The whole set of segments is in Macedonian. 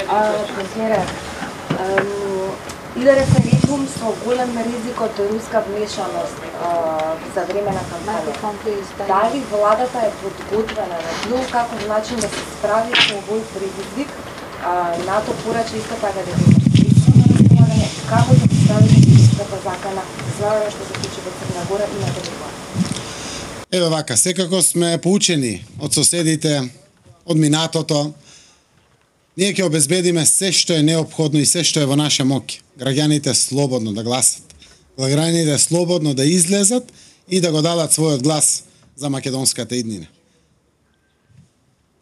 Премиере, иде референдум со голем ризик од руска вмешаност за време на кампања. Дали владата е подготвена на било каков начин да се справи со овој предизвик? НАТО порача исто така да има лично располагање. Како да се справи политичката закана за што се случи во Црна Гора и на други план? Еве вака, секако сме поучени од соседите, од минатото. Ние ќе обезбедиме се што е неопходно и се што е во наша моќ. Граѓаните слободно да гласат. Граѓаните слободно да излезат и да го дадат својот глас за македонската иднина.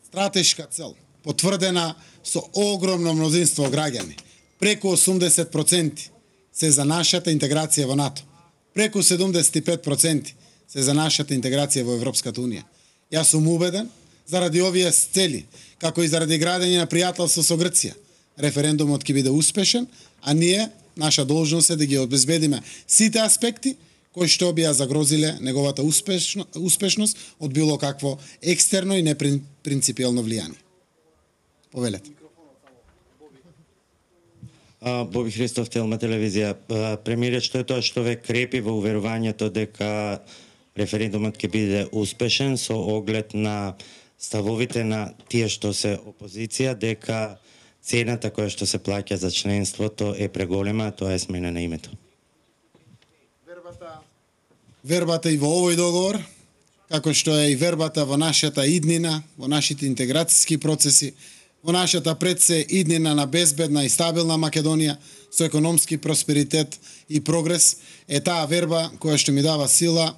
Стратешка цел, потврдена со огромно мнозинство граѓани. Преку 80% се за нашата интеграција во НАТО. Преку 75% се за нашата интеграција во Европската Унија. Јас сум убеден, заради овие цели, како и заради градење на пријателство со Грција, референдумот ќе биде успешен, а ние, наша должност е да ги обезбедиме сите аспекти кои што би ја загрозиле неговата успешност од било какво екстерно и непринципиелно влијание. Повелете. Боби Христов, Телма телевизија. Премиерот, што е тоа што ве крепи во уверувањето дека референдумот ќе биде успешен со оглед на ставовите на тие што се опозиција, дека цената која што се плаќа за членството е преголема, тоа е смена на името? Вербата и во овој договор, како што е и вербата во нашата иднина, во нашите интеграцијски процеси, во нашата пред се иднина на безбедна и стабилна Македонија со економски просперитет и прогрес, е таа верба која што ми дава сила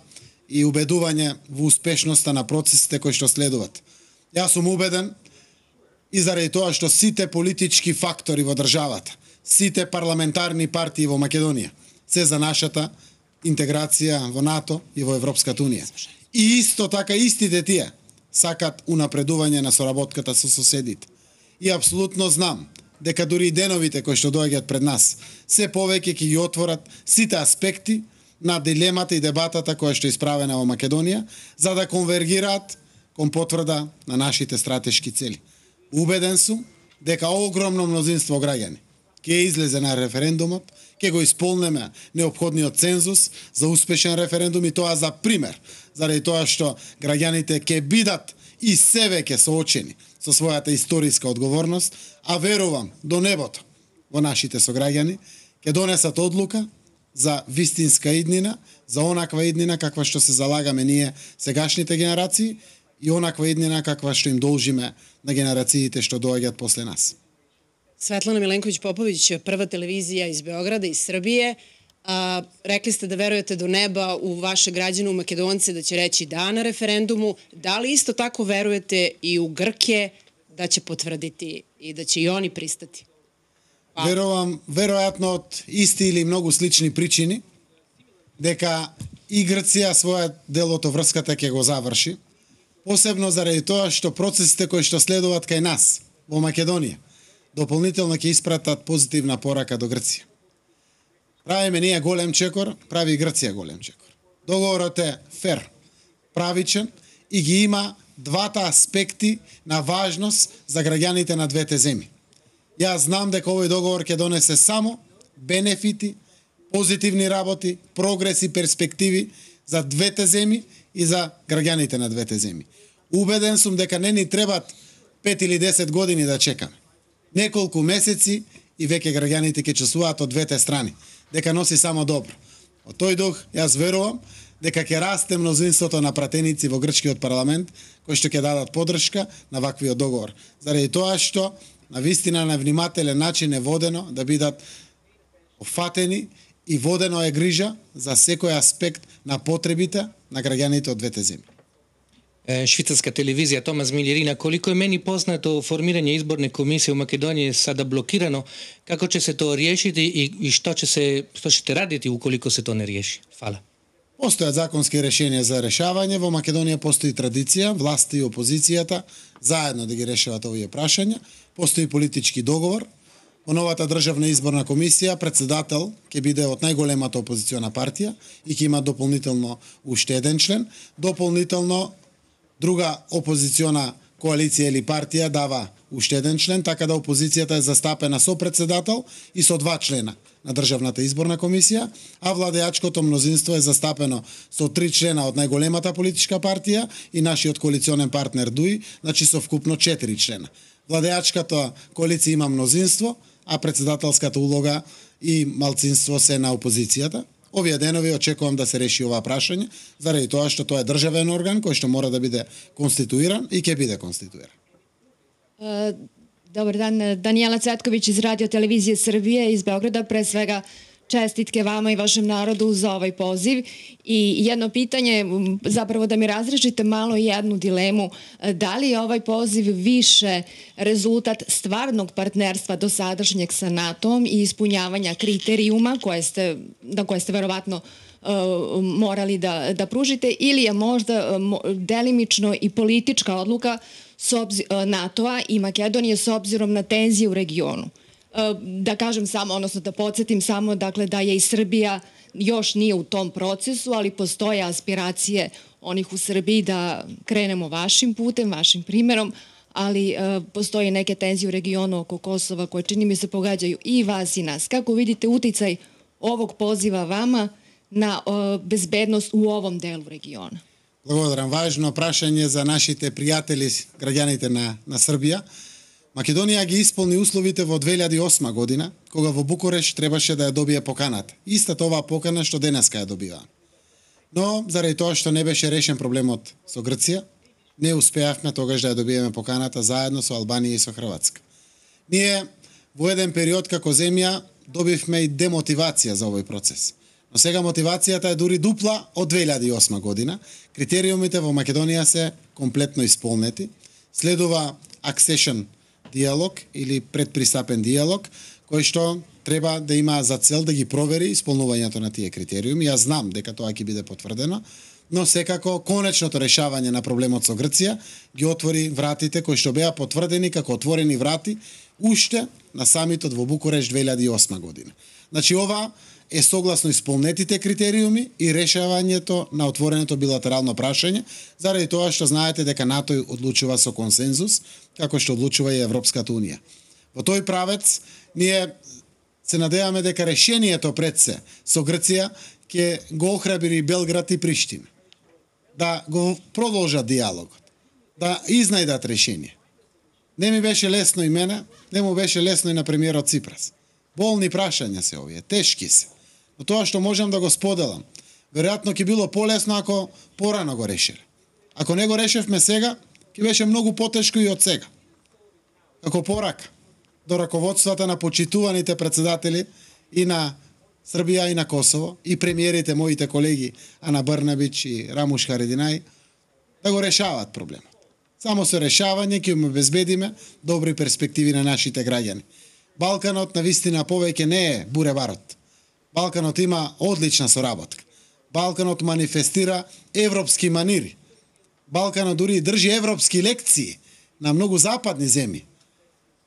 и убедување во успешноста на процесите кои што следуваат. Јас сум убеден и заради тоа што сите политички фактори во државата, сите парламентарни партии во Македонија се за нашата интеграција во НАТО и во Европската Унија. И исто така истите тие сакат унапредување на соработката со соседите. И апсолутно знам дека дури и деновите кои што доаѓаат пред нас се повеќе ќе ги отворат сите аспекти на дилемата и дебатата која што е исправена во Македонија, за да конвергираат кон потврда на нашите стратешки цели. Убеден сум дека огромно мнозинство граѓани ќе излезе на референдумот, ќе го исполнеме неопходниот цензус за успешен референдум и тоа за пример, заради тоа што граѓаните ќе бидат и себе ќе соочени со својата историска одговорност, а верувам до небото во нашите сограѓани, ќе донесат одлука за вистинска иднина, за онаква иднина каква што се залагаме ние сегашните генерации и онаква иднина каква што им должиме на генерациите што доаѓаат после нас. Светлана Миленковиć-Popović, прва телевизија из Beograda, iz Srbije. Rekli ste da verujete do neba u vaše građane, u Makedonce, da će reći da na referendumu. Da li isto tako verujete i u Grke da će potvrditi i da će i oni pristati? Верувам, веројатно од исти или многу слични причини, дека и Грција својот дел од врската ќе го заврши, посебно заради тоа што процесите кои што следуваат кај нас, во Македонија, дополнително ќе испратат позитивна порака до Грција. Правиме ние голем чекор, прави и Грција голем чекор. Договорот е фер, правичен и ги има двата аспекти на важност за граѓаните на двете земји. Јас знам дека овој договор ќе донесе само бенефити, позитивни работи, прогрес и перспективи за двете земји и за граѓаните на двете земји. Убеден сум дека не ни требат 5 или 10 години да чекаме. Неколку месеци и веќе граѓаните ќе чувствуваат од двете страни дека носи само добро. Од тој дух јас верувам дека ќе расте мнозинството на пратеници во грчкиот парламент кои што ќе дадат поддршка на ваквиот договор. Заради тоа што на вистина на внимателен начин е водено да бидат офатени и водено е грижа за секој аспект на потребите на граѓаните од двете земји. Швицарска телевизија, Томас Милјерина, колико е мени познато, формирање изборне комисија у Македонија е сада блокирано. Како ќе се тоа решите и што ќе радите уколико се тоа не реши? Фала. Постојат законски решенија за решавање. Во Македонија постои традиција, власта и опозицијата заедно да ги решават овие прашања. Постои политички договор. Во новата државна изборна комисија председател ќе биде од најголемата опозициона партија и ќе има дополнително уште еден член. Дополнително друга опозициона коалиција или партија дава уште еден член, така да опозицијата е застапена со председател и со 2 члена на Државната изборна комисија, а владеачкото мнозинство е застапено со 3 члена од најголемата политичка партија и нашиот коалиционен партнер ДУИ, значи со вкупно 4 члена. Владеачката коалиција има мнозинство, а председателската улога и малцинство се на опозицијата. Овие денови очекувам да се реши ова прашање, заради тоа што тоа е државен орган кој што мора да биде конституиран и ќе биде конституиран. Dobar dan, Danijela Cvetković iz Radio Televizije Srbije iz Beograda. Pre svega čestitke vama i vašem narodu za ovaj poziv. I jedno pitanje, zapravo da mi razrešite malo jednu dilemu. Da li je ovaj poziv više rezultat stvarnog partnerstva dosadašnjeg sa NATO-om i ispunjavanja kriterijuma na koje ste verovatno morali da pružite, ili je možda delimično i politička odluka NATO-a i Makedonije s obzirom na tenzije u regionu? Da kažem samo, odnosno da podsjetim samo, dakle, da je i Srbija još nije u tom procesu, ali postoje aspiracije onih u Srbiji da krenemo vašim putem, vašim primjerom, ali postoje neke tenzije u regionu oko Kosova koje čini mi se pogađaju i vas i nas. Kako vidite uticaj ovog poziva vama na bezbednost u ovom delu regiona? Благодарам. Важно прашање за нашите пријатели, граѓаните на Србија. Македонија ги исполни условите во 2008 година, кога во Букуреш требаше да ја добие поканата. Истата оваа покана што денеска ја добива. Но, заради тоа што не беше решен проблемот со Грција, не успеавме тогаш да ја добиеме поканата заедно со Албанија и со Хрватска. Ние во еден период како земја добивме и демотивација за овој процес. Но сега мотивацијата е дури дупла од 2008 година. Критериумите во Македонија се комплетно исполнети. Следува accession диалог или предпристапен диалог, кој што треба да има за цел да ги провери исполнувањето на тие критериуми. Јас знам дека тоа ќе биде потврдено, но секако конечното решавање на проблемот со Грција ги отвори вратите кои што беа потврдени како отворени врати уште на самитот во Букуреш 2008 година. Значи ова е согласно исполнетите критериуми и решавањето на отвореното билатерално прашање, заради тоа што знаете дека НАТО одлучува со консензус, како што одлучува и Европската Унија. Во тој правец, ние се надеваме дека решението пред се со Грција ќе го охрабри Белград и Приштина, да го продолжат диалогот, да изнајдат решение. Не ми беше лесно и мене, не му беше лесно и на премиерот Ципрас. Болни прашања се овие, тешки се. Но тоа што можам да го споделам, веројатно ќе било полесно ако порано го решиле. Ако не го решевме сега, ќе беше многу потешко и од сега. Како порака до раководствата на почитуваните председатели и на Србија и на Косово, и премиерите моите колеги Ана Брнабич и Рамуш Харединај, да го решаваат проблемот. Само со решавање ќе им обезбедиме добри перспективи на нашите граѓани. Балканот навистина повеќе не е буреварот. Балканот има одлична соработка. Балканот манифестира европски манири. Балканот дури држи европски лекции на многу западни земји.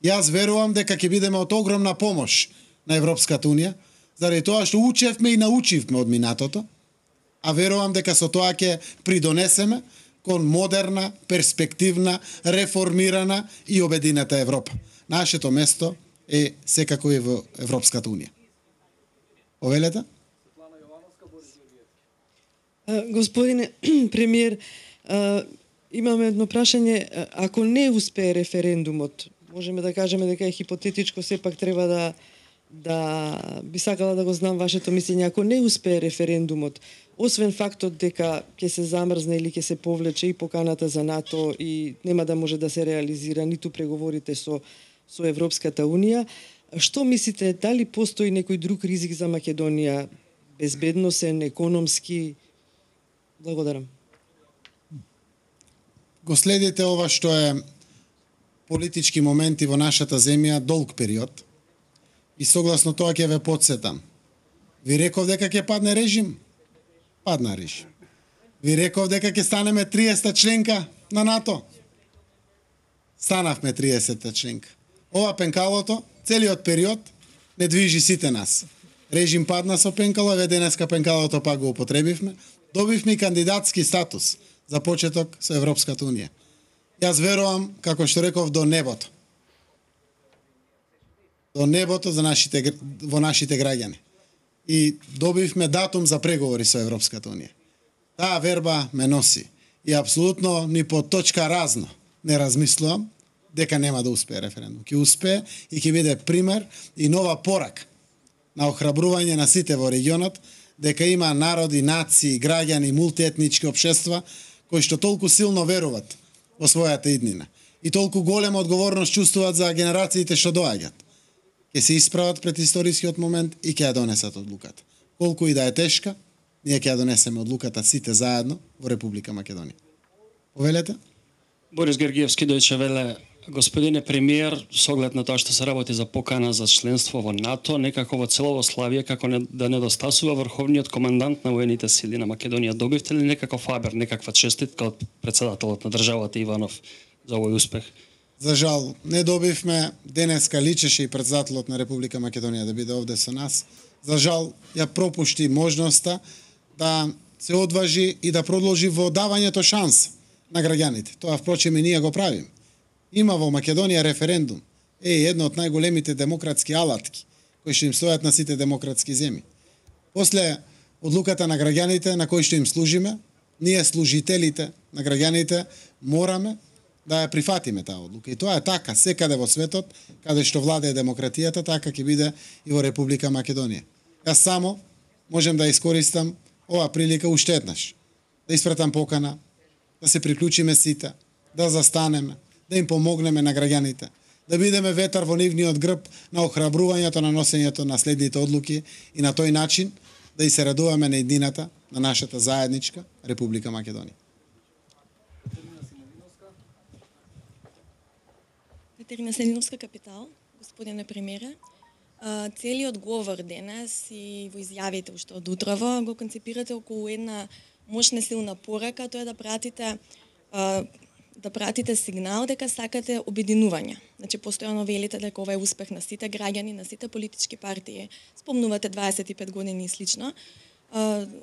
Јас верувам дека ќе бидеме од огромна помош на Европската Унија, заради тоа што учевме и научивме од минатото, а верувам дека со тоа ќе придонесеме кон модерна, перспективна, реформирана и обединета Европа. Нашето место е секако и во Европската Унија. Овелета? Господине премиер, имаме едно прашање. Ако не успее референдумот, можеме да кажеме дека е хипотетичко, сепак треба да би сакала да го знам вашето мислење. Ако не успее референдумот, освен фактот дека ќе се замрзне или ќе се повлече и поканата за НАТО и нема да може да се реализира ниту преговорите со Европската Унија, што мислите, дали постои некој друг ризик за Македонија, безбедносен, економски? Благодарам. Го следите ова што е политички моменти во нашата земја долг период и согласно тоа ќе ве подсетам. Ви реков дека ќе падне режим? Падна режим. Ви реков дека ќе станеме 30-та членка на НАТО? Станавме 30-та членка. Ова пенкалото, целиот период, не движи сите нас. Режим падна со пенкало, еве денеска пенкалото пак го употребивме. Добивме и кандидатски статус за почеток со Европската Унија. Јас верувам, како што реков, до небото. До небото за во нашите граѓани. И добивме датум за преговори со Европската Унија. Таа верба ме носи. И апсолутно ни по точка разно не размислувам дека нема да успее референдум. Ќе успее и ќе биде пример и нова порака на охрабрување на сите во регионот, дека има народи, нации, граѓани, мултиетнички општества кои што толку силно веруваат во својата иднина и толку голема одговорност чувствуваат за генерациите што доаѓаат. Ќе се исправат пред историскиот момент и ќе ја донесат одлуката. Колку и да е тешка, ние ќе ја донесеме одлуката сите заедно во Република Македонија. Повелете? Борис Гергиевски, Дојче Веле. Господине премиер, со оглед на тоа што се работи за покана за членство во НАТО, некако во целово Славија, како да недостасува врховниот командант на воените сили на Македонија. Добивте ли некаков фабер, некаква честитка од председателот на државата Иванов за овој успех? За жал, не добивме. Денеска личеше и председателот на Република Македонија да биде овде со нас. За жал, ја пропушти можноста да се одважи и да продолжи во давањето шанс на граѓаните. Тоа, впрочем, и ние го правиме. Има во Македонија референдум. Едно од најголемите демократски алатки кои што им стојат на сите демократски земји. После одлуката на граѓаните на кои што им служиме, ние служителите на граѓаните мораме да ја прифатиме таа одлука. И тоа е така секаде во светот, каде што владее демократијата, така ќе биде и во Република Македонија. Јас само можем да искористам ова прилика уште еднаш. Да испратам покана, да се приклучиме сите, да застанеме, да им помогнеме на граѓаните, да бидеме ветар во нивниот грб на охрабрувањето на носењето на следните одлуки и на тој начин да и се радуваме на еднината на нашата заедничка Република Македонија. Катерина Селиновска, Капитал. Господине премиере, целиот говор денес и во изјавите уште од утрово го концепирате околу една мощна силна порака, тоа е да пратите сигнал дека сакате обединување. Значи, постојано велите дека ова е успех на сите граѓани, на сите политички партии. Спомнувате 25 години и слично.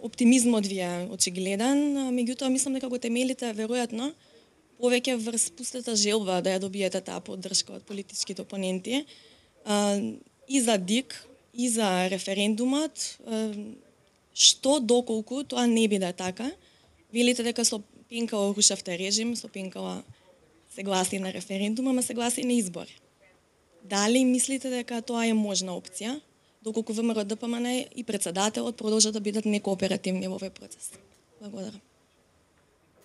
Оптимизмот ви е очигледен, меѓутоа мислам дека го темелите веројатно повеќе врз пустата желба да ја добиете таа поддршка од политичките опоненти. И за ДИК, и за референдумот, што доколку тоа не биде така, велите дека со пенкала рушавте режим, со пенкала се гласи на референдум, ама се гласи на избори. Дали мислите дека тоа е можна опција, доколку ВМРО ДПМН и председателот продолжат да бидат некооперативни во овој процес? Благодарам.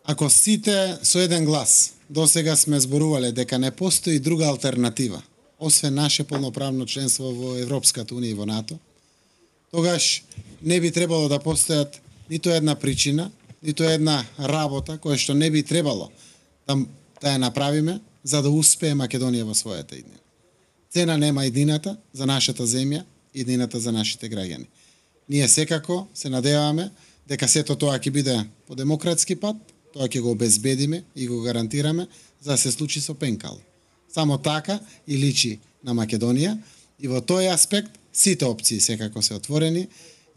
Ако сите со еден глас досега сме зборувале дека не постои друга алтернатива, освен наше полноправно членство во Европската Унија и во НАТО, тогаш не би требало да постојат ниту една причина, ниту една работа која што не би требало да ја направиме за да успее Македонија во својата иднина. Цена нема иднината за нашата земја, иднината за нашите граѓани. Ние секако се надеваме дека сето тоа ќе биде по демократски пат, тоа ќе го обезбедиме и го гарантираме за да се случи со пенкал. Само така и личи на Македонија и во тој аспект сите опции секако се отворени.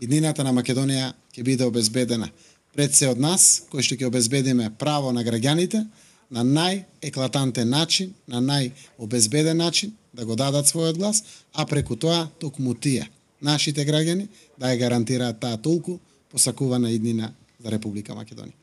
Иднината на Македонија ќе биде обезбедена пред се од нас, кои што ќе обезбедиме право на граѓаните на најеклатантен начин, на најобезбеден начин да го дадат својот глас, а преку тоа токму тие, нашите граѓани, да ја гарантираат таа толку посакувана иднина за Република Македонија.